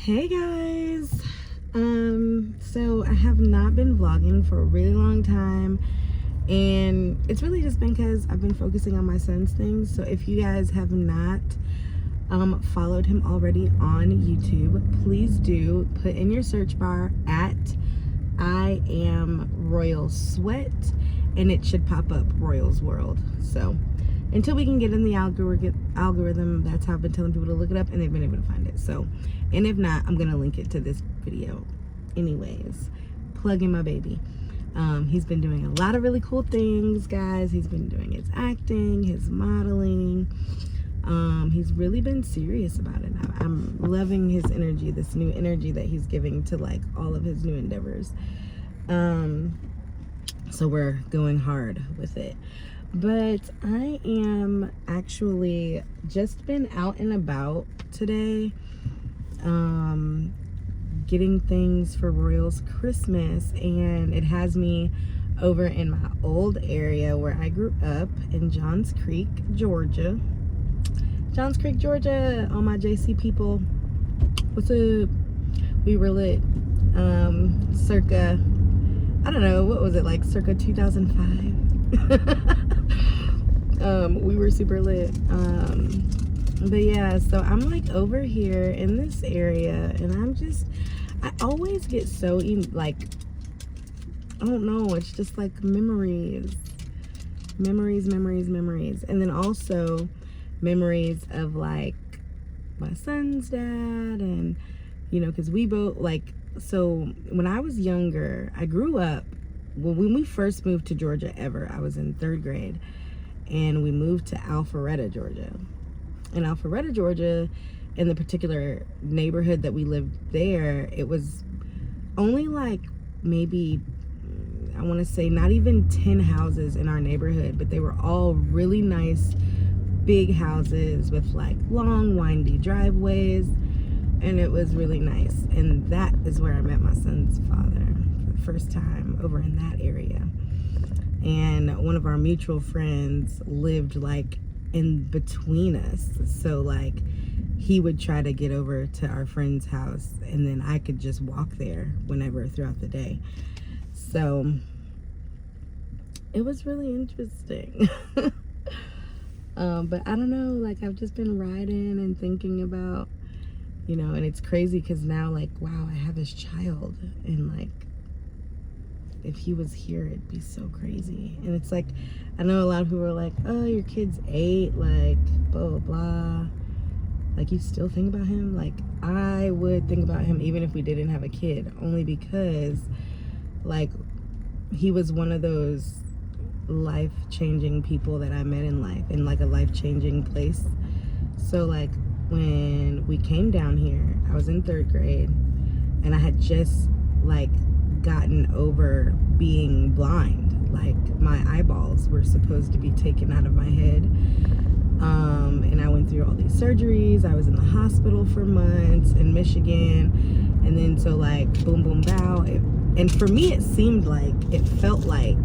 Hey guys. So I have not been vlogging for a really long time, and it's really just been because I've been focusing on my son's things. So if you guys have not followed him already on YouTube, please do put in your search bar at I am Royal Sweat, and it should pop up Royal's World. So until we can get in the algorithm, that's how I've been telling people to look it up, and they've been able to find it. So, and if not, I'm gonna link it to this video. Anyways, plugging my baby. He's been doing a lot of really cool things, guys. He's been doing his acting, his modeling. He's really been serious about it. I'm loving his energy, this new energy that he's giving to like all of his new endeavors. So we're going hard with it. But I am actually just been out and about today, getting things for Royal's Christmas, and it has me over in my old area where I grew up in Johns Creek, Georgia. Johns Creek, Georgia, all my JC people, what's up? We were lit, circa, I don't know, what was it, like circa 2005? We were super lit. But yeah, so I'm like over here in this area, and I always get so like, I don't know, it's just like memories, and then also memories of like my son's dad, and you know, because we both like, so when I was younger, I grew up, when we first moved to Georgia ever, I was in 3rd grade, and we moved to Alpharetta, Georgia. In Alpharetta, Georgia, in the particular neighborhood that we lived there, it was only like maybe, I want to say not even 10 houses in our neighborhood, but they were all really nice big houses with like long windy driveways, and it was really nice. And that is where I met my son's father for the first time, over in that area. And one of our mutual friends lived like in between us, so like he would try to get over to our friend's house, and then I could just walk there whenever throughout the day. So it was really interesting. But I don't know, like I've just been riding and thinking about, you know, and it's crazy because now like, wow, I have this child, and like if he was here, it'd be so crazy. And it's like, I know a lot of people are like, oh, your kid's 8, like blah blah blah, like you still think about him. Like I would think about him even if we didn't have a kid, only because like he was one of those life-changing people that I met in life, in like a life-changing place. So like when we came down here, I was in 3rd grade, and I had just like gotten over being blind. Like my eyeballs were supposed to be taken out of my head, and I went through all these surgeries. I was in the hospital for months in Michigan, and then so like boom boom bow, and for me it seemed like, it felt like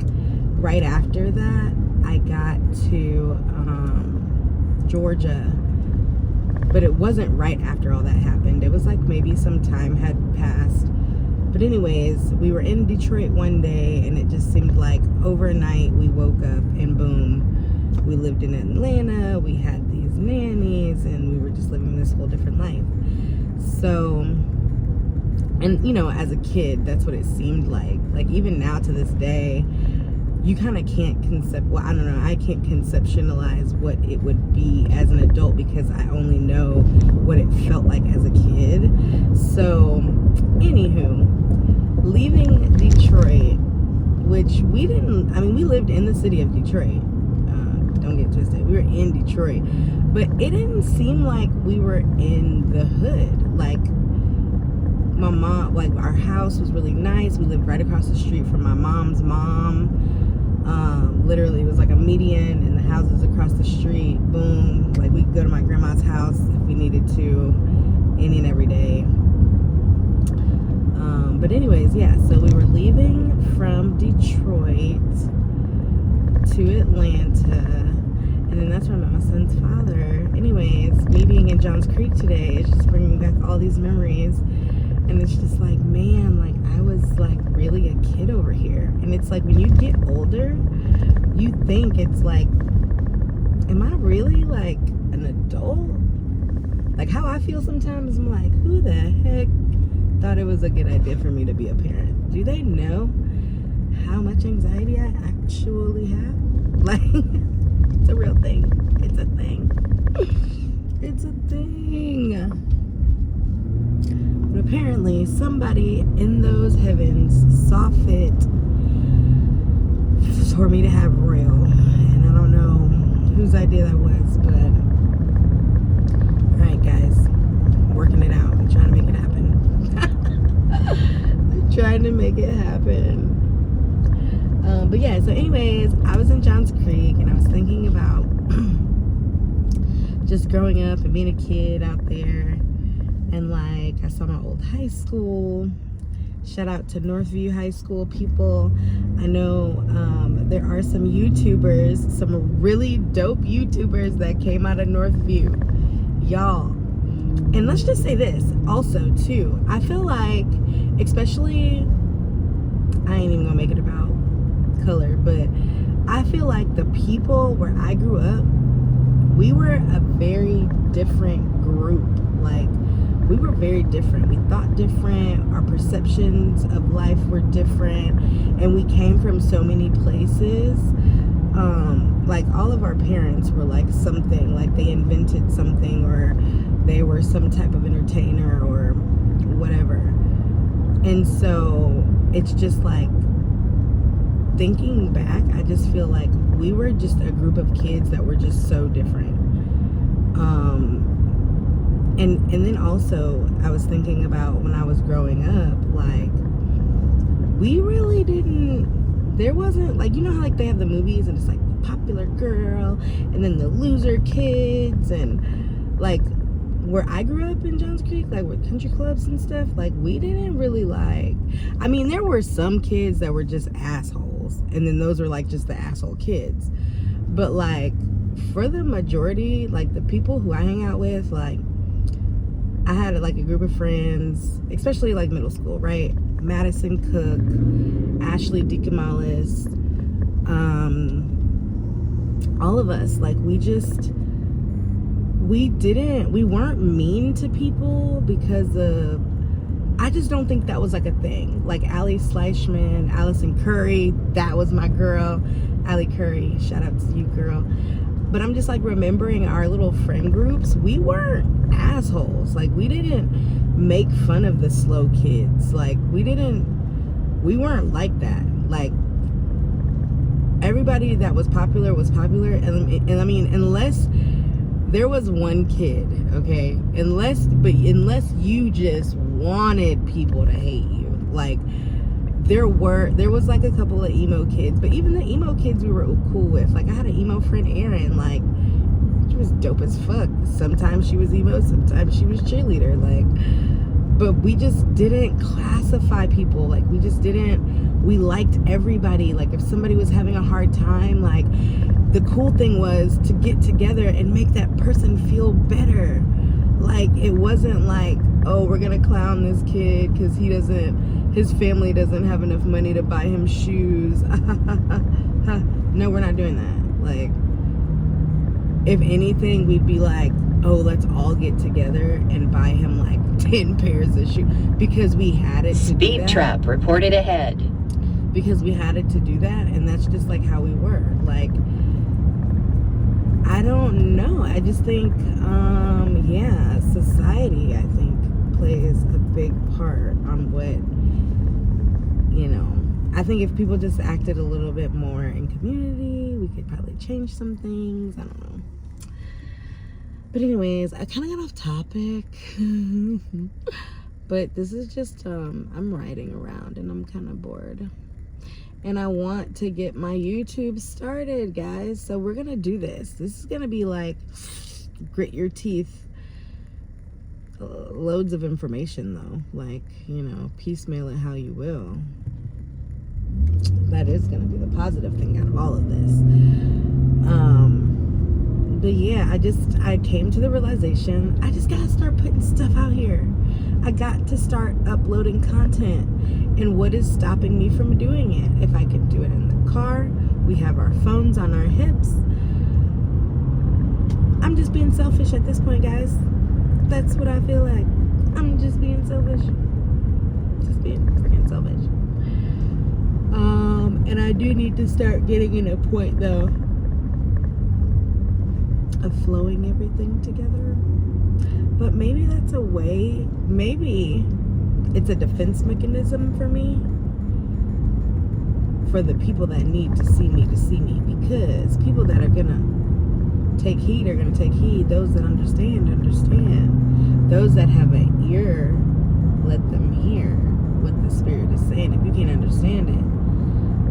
right after that I got to Georgia, but it wasn't right after all that happened. It was like maybe some time had passed. But anyways, we were in Detroit one day, and it just seemed like overnight we woke up and boom, we lived in Atlanta, we had these nannies, and we were just living this whole different life. So, and you know, as a kid, that's what it seemed like. Like even now to this day, you kind of can't I don't know, I can't conceptualize what it would be as an adult, because I only know what it felt like as a kid. So anywho, leaving Detroit, which we didn't, I mean, we lived in the city of Detroit, don't get twisted, we were in Detroit, but it didn't seem like we were in the hood. Like my mom, like our house was really nice. We lived right across the street from my mom's mom. Literally, it was like a median, and the houses across the street, boom, like we could go to my grandma's house if we needed to, any and every day. But anyways, yeah, so we were leaving from Detroit to Atlanta, and And then that's where I met my son's father. Anyways, me being in Johns Creek today is just bringing back all these memories. And it's just like, man, like I was like really a kid over here. And it's like when you get older, you think it's like, am I really like an adult? Like how I feel sometimes, I'm like, who the heck thought it was a good idea for me to be a parent? Do they know how much anxiety I actually have? Like, it's a real thing. It's a thing. It's a thing. But apparently somebody in those heavens saw fit for me to have Royal. And I don't know whose idea that was, but alright guys, working it out. I'm trying to make it happen. I'm trying to make it happen. But yeah, so anyways, I was in Johns Creek and I was thinking about just growing up and being a kid out there. And like, I saw my old high school. Shout out to Northview High School people. I know there are some YouTubers, some really dope YouTubers that came out of Northview. Y'all. And let's just say this also too. I feel like, especially, I ain't even gonna make it about color, but I feel like the people where I grew up, we were a very different group. Like, we were very different. We thought different. Our perceptions of life were different. And we came from so many places. Like, all of our parents were like something. Like, they invented something, or they were some type of entertainer or whatever. And so, it's just like, thinking back, I just feel like we were just a group of kids that were just so different. And then also, I was thinking about when I was growing up, like, we really didn't, there wasn't, like, you know how, like, they have the movies, and it's, like, the popular girl, and then the loser kids, and, like, where I grew up in Johns Creek, like, with country clubs and stuff, like, we didn't really, like, I mean, there were some kids that were just assholes, and then those were, like, just the asshole kids, but, like, for the majority, like, the people who I hang out with, like, I had like a group of friends, especially like middle school, right? Madison Cook, Ashley Deacamalis, all of us, like we weren't mean to people because of, I just don't think that was like a thing. Like Allie Schleichman, Allison Curry, that was my girl. Allie Curry, shout out to you, girl. But I'm just like remembering our little friend groups. We weren't assholes. Like we didn't make fun of the slow kids. Like we weren't like that. Like everybody that was popular. And I mean, unless there was one kid, okay? Unless you just wanted people to hate you. Like there was like a couple of emo kids, but even the emo kids we were cool with. Like I had an emo friend, Erin, like she was dope as fuck. Sometimes she was emo, sometimes she was cheerleader, like, but we just didn't classify people. Like we liked everybody. Like if somebody was having a hard time, like the cool thing was to get together and make that person feel better. Like it wasn't like, oh, we're gonna clown this kid because his family doesn't have enough money to buy him shoes. No, we're not doing that. Like, if anything, we'd be like, oh, let's all get together and buy him like 10 pairs of shoes because we had it to do that. Speed trap reported ahead. Because we had it to do that, and that's just like how we were. Like, I don't know. I just think, yeah, society, I think, plays a big part on what, you know, I think if people just acted a little bit more in community, we could probably change some things. I don't know. But anyways, I kind of got off topic. But this is just, I'm riding around and I'm kind of bored. And I want to get my YouTube started, guys. So we're going to do this. This is going to be like grit your teeth. Loads of information, though. Like, you know, piecemeal it how you will. That is going to be the positive thing out of all of this. But yeah, I came to the realization I just gotta start putting stuff out here. I got to start uploading content. And what is stopping me from doing it? If I could do it in the car, we have our phones on our hips. I'm just being selfish at this point, guys. That's what I feel like. I'm just being selfish. Just being freaking selfish. And I do need to start getting in a point though of flowing everything together. But maybe that's a way, maybe it's a defense mechanism for me, for the people that need to see me, because people that are gonna take heed are gonna take heed. Those that understand. Those that have an ear, let them hear what the Spirit is saying. If you can't understand it,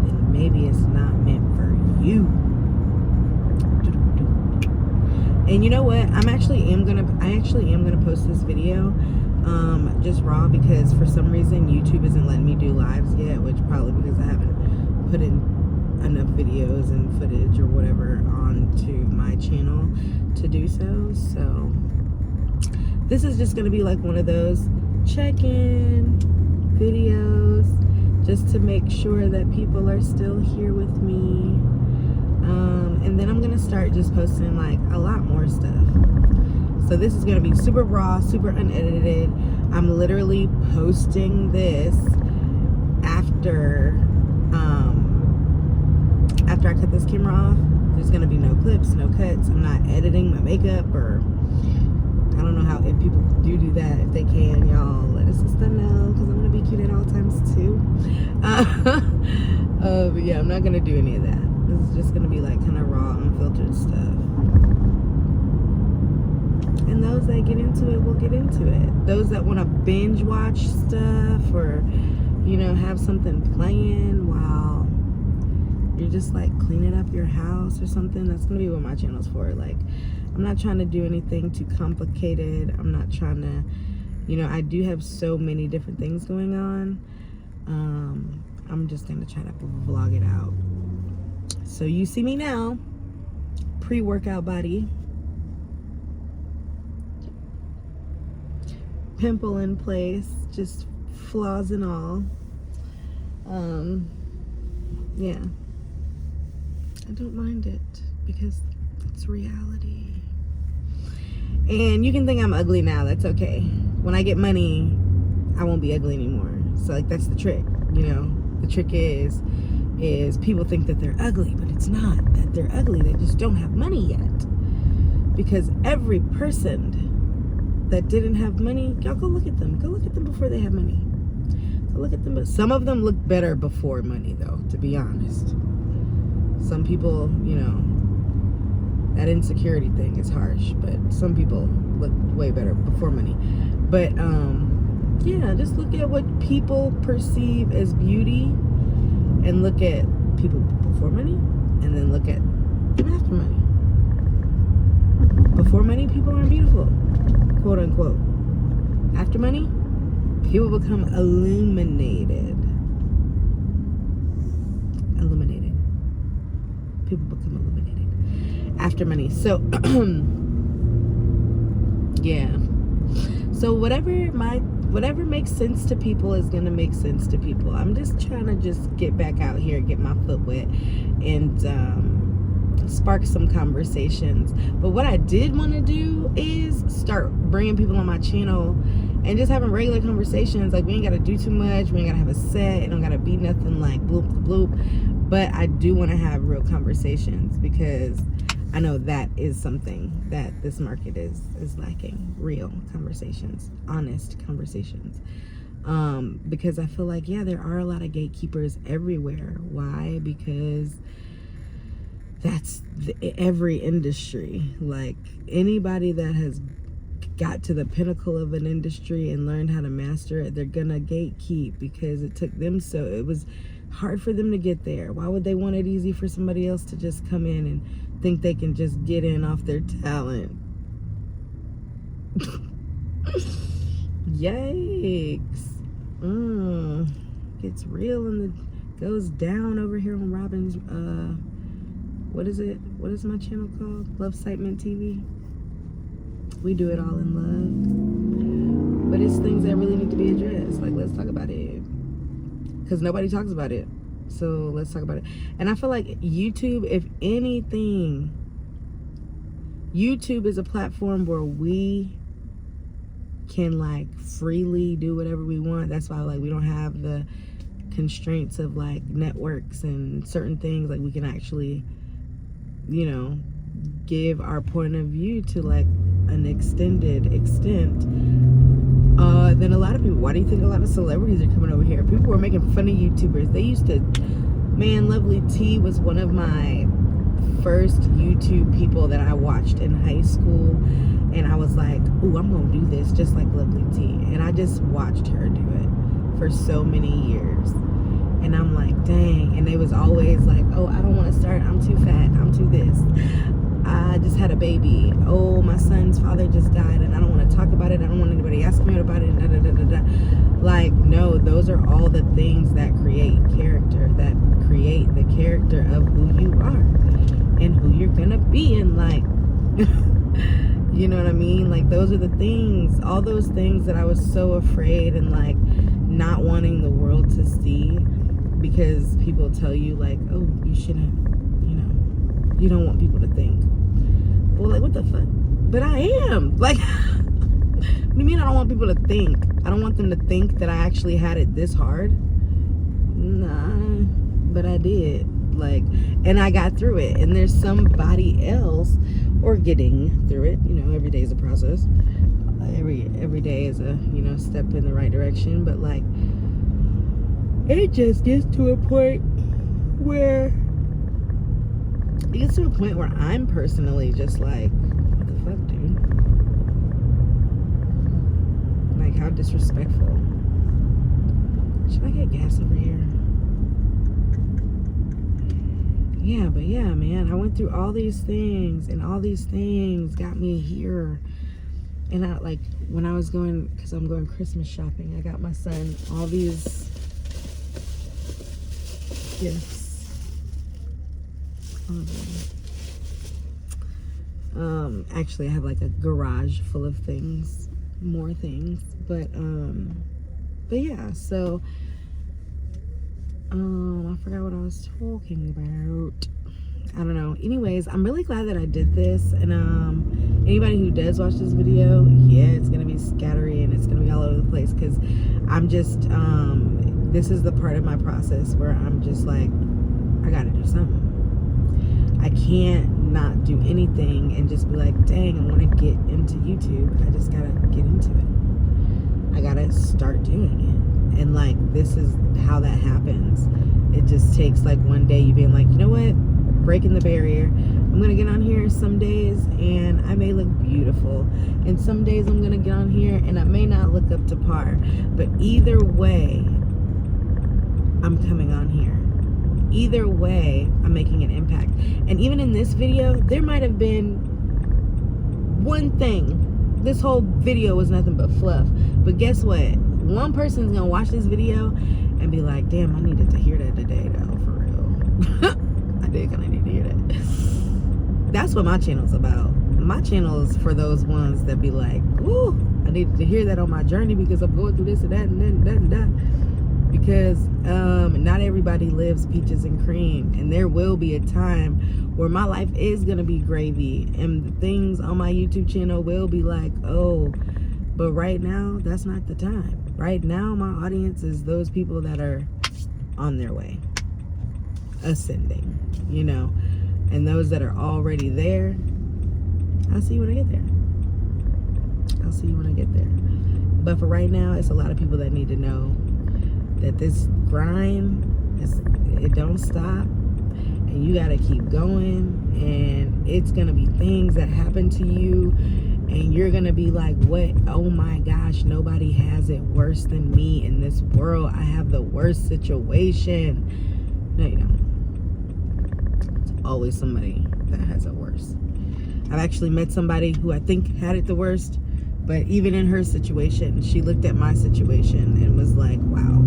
then maybe it's not meant for you. And you know what? I actually am gonna post this video, just raw, because for some reason YouTube isn't letting me do lives yet, which probably because I haven't put in enough videos and footage or whatever onto my channel to do so. So this is just gonna be like one of those check-in videos, just to make sure that people are still here with me. And then I'm gonna start just posting like a lot more stuff. So this is gonna be super raw, super unedited. I'm literally posting this after I cut this camera off. There's gonna be no clips, no cuts. I'm not editing my makeup, or I don't know how, if people do that. If they can, y'all let us sister know, because I'm gonna be cute at all times too. But yeah, I'm not gonna do any of that. This is just gonna be like kind of raw, unfiltered stuff. And those that get into it will get into it. Those that want to binge watch stuff, or have something playing while you're just like cleaning up your house or something, that's gonna be what my channel's for. Like, I'm not trying to do anything too complicated. I'm not trying to, I do have so many different things going on. I'm just gonna try to vlog it out. So you see me now, pre-workout body, pimple in place, just flaws and all. Yeah, I don't mind it, because it's reality. And you can think I'm ugly now, that's okay. When I get money, I won't be ugly anymore. So like, that's the trick, the trick is people think that they're ugly, but it's not that they're ugly, they just don't have money yet. Because every person that didn't have money, y'all go look at them before they have money. Go look at them. But some of them look better before money, though, to be honest. Some people, that insecurity thing is harsh, but some people look way better before money. But yeah, just look at what people perceive as beauty, and look at people before money, and then look at them after money. Before money, people aren't beautiful, quote unquote. After money, people become illuminated. People become illuminated after money. So yeah, so whatever makes sense to people is gonna make sense to people. I'm just trying to just get back out here, get my foot wet, and spark some conversations. But what I did want to do is start bringing people on my channel and just having regular conversations. Like, we ain't got to do too much, we ain't got to have a set, it don't got to be nothing like bloop bloop, but I do want to have real conversations, because I know that is something that this market is lacking. Real conversations, honest conversations. Because I feel like, yeah, there are a lot of gatekeepers everywhere. Why? Because that's every industry. Like, anybody that has got to the pinnacle of an industry and learned how to master it, they're gonna gatekeep, because it took them, so it was hard for them to get there. Why would they want it easy for somebody else to just come in and think they can just get in off their talent? Yikes. Gets real and goes down over here on Robin's what is it? What is my channel called? Love Sitement TV. We do it all in love. But it's things that really need to be addressed. Like, let's talk about it. Because nobody talks about it. So let's talk about it. And I feel like YouTube, if anything, YouTube is a platform where we can like freely do whatever we want. That's why like we don't have the constraints of like networks and certain things. Like we can actually, you know, give our point of view to like an extended extent than a lot of people. Why do you think a lot of celebrities are coming over here? People were making fun of YouTubers. They used to, man, Lovely T was one of my first YouTube people that I watched in high school, and I was like, ooh, I'm gonna do this just like Lovely T. And I just watched her do it for so many years, and I'm like, dang. And they was always like, oh, I don't want to start, I'm too fat, I'm too this, I just had a baby, oh, my son's father just died and I don't want to talk about it, I don't want anybody asking me about it, da, da, da, da, da. Like, no, those are all the things that create character, that create the character of who you are and who you're gonna be in life. You know what I mean? Like, those are the things, all those things that I was so afraid and like not wanting the world to see, because people tell you like, oh, you shouldn't, you know, you don't want people to think. Well, like, what the fuck? But I am. Like, what do you mean I don't want people to think? I don't want them to think that I actually had it this hard. Nah, but I did. Like, and I got through it. And there's somebody else, or getting through it. You know, every day is a process. Every day is a, you know, step in the right direction. But like, it just gets to a point where I'm personally just like, what the fuck, dude? Like, how disrespectful. Should I get gas over here? Yeah, but yeah, man, I went through all these things, and all these things got me here. And I, like, when I was going, because I'm going Christmas shopping, I got my son all these gifts. Actually I have like a garage full of things, more things, but yeah, so I forgot what I was talking about. I don't know. Anyways, I'm really glad that I did this, and anybody who does watch this video, yeah, it's gonna be scattery and it's gonna be all over the place, because I'm just this is the part of my process where I'm just like, I gotta do something. I can't not do anything and just be like, dang, I want to get into YouTube. I just gotta get into it. I gotta start doing it. And like, this is how that happens. It just takes like one day you being like, you know what, breaking the barrier. I'm gonna get on here some days and I may look beautiful, and some days I'm gonna get on here and I may not look up to par, but either way I'm coming on here. Either way, I'm making an impact. And even in this video, there might have been one thing. This whole video was nothing but fluff. But guess what? One person's gonna watch this video and be like, damn, I needed to hear that today, though, for real. I did kind of need to hear that. That's what my channel's about. My channel is for those ones that be like, ooh, I needed to hear that on my journey because I'm going through this and that and that and that and that. Because not everybody lives peaches and cream, and there will be a time where my life is gonna be gravy, and the things on my YouTube channel will be like, oh, but right now that's not the time. Right now my audience is those people that are on their way, ascending, you know, and those that are already there, I'll see you when I get there. I'll see you when I get there. But for right now, it's a lot of people that need to know that this grind, it don't stop, and you gotta keep going, and it's gonna be things that happen to you, and you're gonna be like, what? Oh my gosh, nobody has it worse than me in this world. I have the worst situation. No, you don't. It's always somebody that has it worse. I've actually met somebody who I think had it the worst, but even in her situation, she looked at my situation and was like, wow.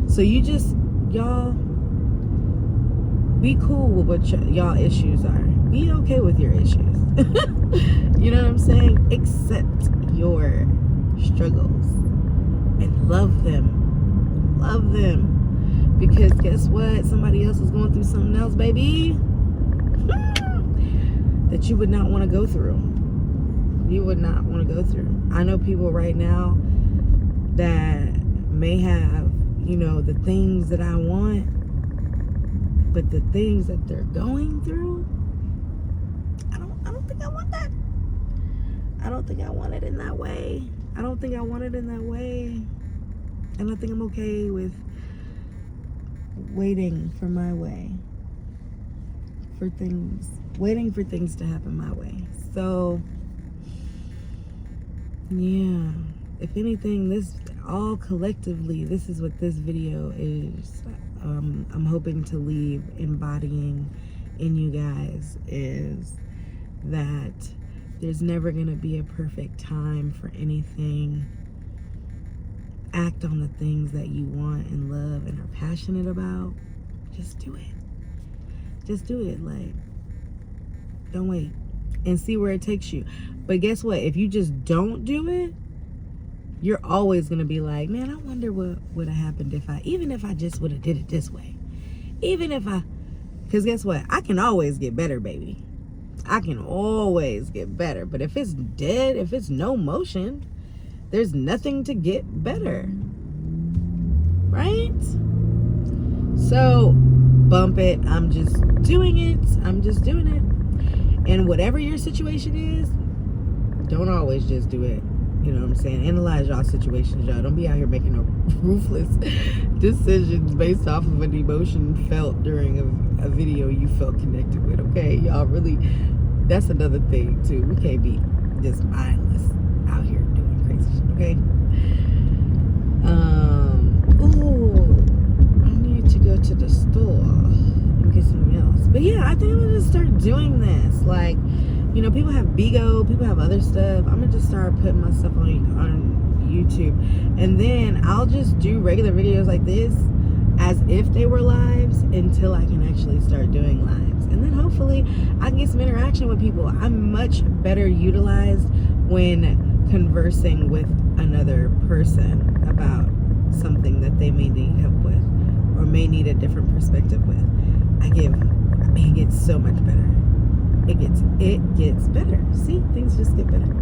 So you just, y'all, Be cool with what y'all issues are. Be okay with your issues. You know what I'm saying? Accept your struggles and love them. Love them. Because guess what? Somebody else is going through something else, baby, that you would not want to go through. You would not want to go through. I know people right now that may have, you know, the things that I want, but the things that they're going through, I don't think I want that. I don't think I want it in that way. I don't think I want it in that way. And I think I'm okay with waiting for my way. Waiting for things to happen my way. So, yeah. If anything, this all collectively, this is what this video is. I'm hoping to leave embodying in you guys is that there's never going to be a perfect time for anything. Act on the things that you want and love and are passionate about. Just do it. Just do it. Like, don't wait and see where it takes you. But guess what? If you just don't do it, you're always going to be like, man, I wonder what would have happened even if I just would have did it this way. Because guess what? I can always get better, baby. I can always get better. But if it's dead, if it's no motion, there's nothing to get better. Right? So, bump it. I'm just doing it. And whatever your situation is, don't always just do it. You know what I'm saying? Analyze y'all situations, y'all. Don't be out here making no ruthless decisions based off of an emotion felt during a video you felt connected with, okay? Y'all really, that's another thing, too. We can't be just mindless out here doing crazy shit, okay? I need to go to the store and get something else. But yeah, I think I'm going to start doing this. Like, you know, people have Bigo, people have other stuff. I'm going to just start putting my stuff on YouTube. And then I'll just do regular videos like this as if they were lives until I can actually start doing lives. And then hopefully I can get some interaction with people. I'm much better utilized when conversing with another person about something that they may need help with or may need a different perspective with. It gets so much better. It gets better. See, things just get better.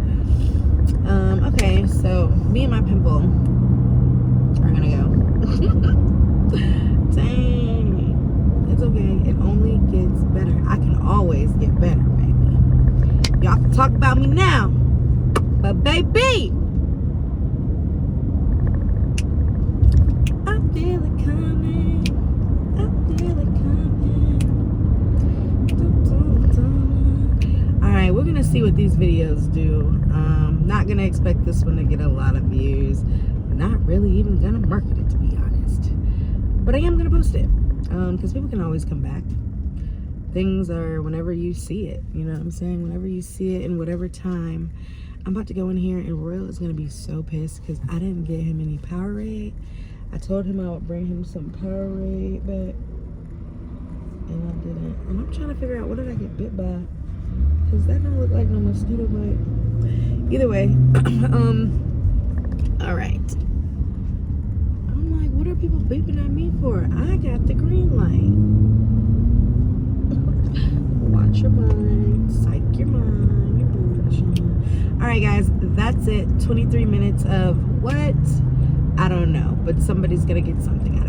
Okay, so me and my pimple are gonna go. Dang, it's okay. It only gets better. I can always get better, baby. Y'all can talk about me now, but baby, I feel it coming. I feel it coming. Alright, we're gonna see what these videos do. Not gonna expect this one to get a lot of views. Not really even gonna market it, to be honest. But I am gonna post it. Because people can always come back. Things are whenever you see it. You know what I'm saying? Whenever you see it in whatever time. I'm about to go in here and Royal is gonna be so pissed because I didn't get him any Powerade. I told him I would bring him some Powerade back. And I didn't. And I'm trying to figure out, what did I get bit by? Because that don't look like no mosquito bite. Either way, all right. I'm like, what are people beeping at me for? I got the green light. Watch your mind. Psych your mind. You're bullshit. All right, guys, that's it. 23 minutes of what? I don't know. But somebody's going to get something out of it.